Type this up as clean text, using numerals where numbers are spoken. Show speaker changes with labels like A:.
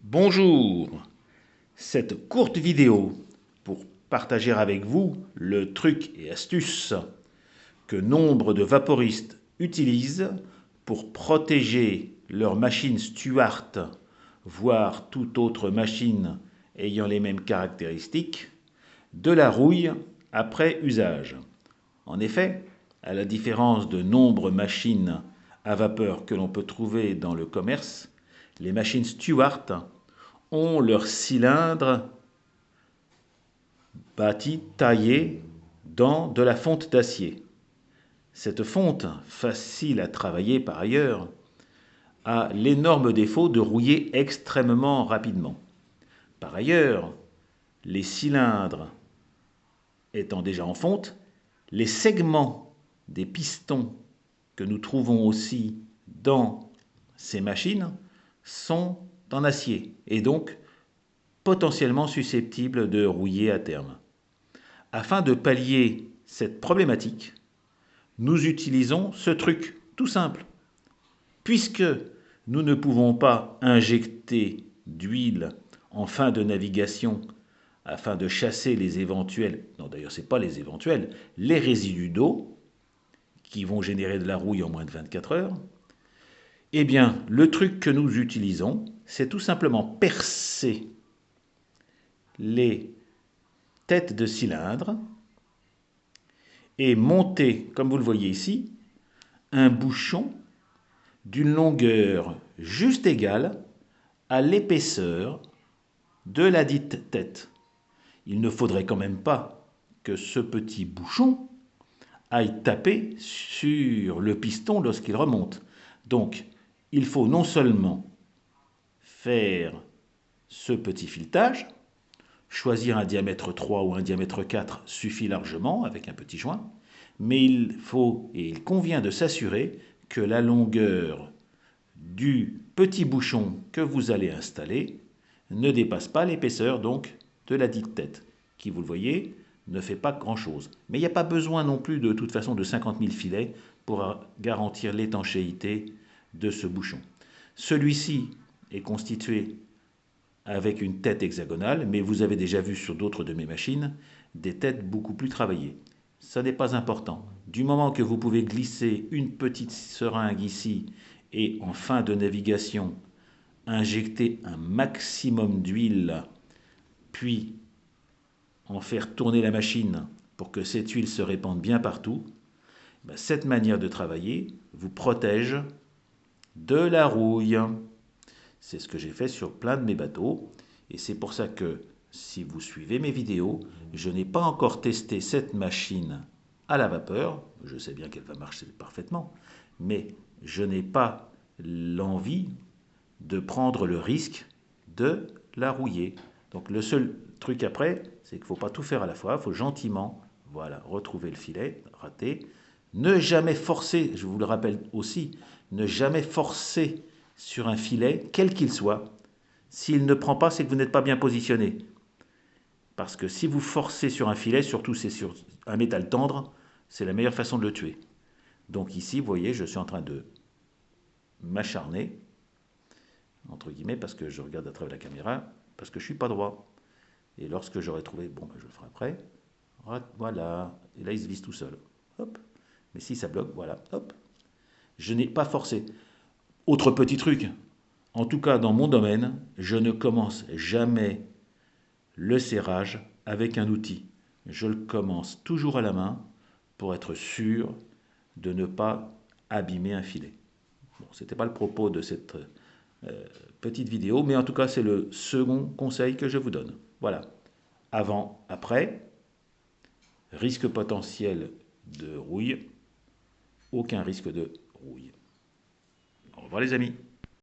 A: Bonjour, cette courte vidéo pour partager avec vous le truc et astuce que nombre de vaporistes utilisent pour protéger leur machine Stuart, voire toute autre machine ayant les mêmes caractéristiques, de la rouille après usage. En effet, à la différence de nombreuses machines à vapeur que l'on peut trouver dans le commerce, les machines Stuart ont leur cylindre bâti, taillé dans de la fonte d'acier. Cette fonte, facile à travailler par ailleurs, a l'énorme défaut de rouiller extrêmement rapidement. Par ailleurs, les cylindres étant déjà en fonte, les segments des pistons que nous trouvons aussi dans ces machines sont en acier et donc potentiellement susceptibles de rouiller à terme. Afin de pallier cette problématique, nous utilisons ce truc tout simple. Puisque nous ne pouvons pas injecter d'huile en fin de navigation afin de chasser les éventuels, non d'ailleurs ce n'est pas les éventuels, les résidus d'eau qui vont générer de la rouille en moins de 24 heures, eh bien le truc que nous utilisons, c'est tout simplement percer les têtes de cylindre et monter, comme vous le voyez ici, un bouchon d'une longueur juste égale à l'épaisseur de la dite tête. Il ne faudrait quand même pas que ce petit bouchon aille taper sur le piston lorsqu'il remonte. Donc, il faut non seulement faire ce petit filetage, choisir un diamètre 3 ou un diamètre 4 suffit largement avec un petit joint, mais il faut et il convient de s'assurer que la longueur du petit bouchon que vous allez installer ne dépasse pas l'épaisseur donc de la dite tête, qui vous le voyez ne fait pas grand chose. Mais il n'y a pas besoin non plus de toute façon de 50 000 filets pour garantir l'étanchéité de ce bouchon. Celui-ci est constitué avec une tête hexagonale, mais vous avez déjà vu sur d'autres de mes machines des têtes beaucoup plus travaillées. Ça n'est pas important. Du moment que vous pouvez glisser une petite seringue ici et en fin de navigation, injecter un maximum d'huile, puis en faire tourner la machine pour que cette huile se répande bien partout, cette manière de travailler vous protège de la rouille. C'est ce que j'ai fait sur plein de mes bateaux. Et c'est pour ça que, si vous suivez mes vidéos, je n'ai pas encore testé cette machine à la vapeur. Je sais bien qu'elle va marcher parfaitement. Mais je n'ai pas l'envie de prendre le risque de la rouiller. Donc le seul truc après, c'est qu'il ne faut pas tout faire à la fois. Il faut gentiment, voilà, retrouver le filet, rater. Ne jamais forcer, je vous le rappelle aussi, ne jamais forcer sur un filet, quel qu'il soit. S'il ne prend pas, c'est que vous n'êtes pas bien positionné. Parce que si vous forcez sur un filet, surtout c'est sur un métal tendre, c'est la meilleure façon de le tuer. Donc ici, vous voyez, je suis en train de m'acharner, entre guillemets, parce que je regarde à travers la caméra, parce que je ne suis pas droit. Et lorsque j'aurai trouvé, bon, ben je le ferai après, voilà, et là il se visse tout seul. Hop. Mais si ça bloque, voilà, hop. Je n'ai pas forcé. Autre petit truc, en tout cas dans mon domaine, je ne commence jamais le serrage avec un outil. Je le commence toujours à la main pour être sûr de ne pas abîmer un filet. Bon, ce n'était pas le propos de cette petite vidéo, mais en tout cas c'est le second conseil que je vous donne. Voilà. Avant, après, risque potentiel de rouille, aucun risque de rouille. Au revoir les amis.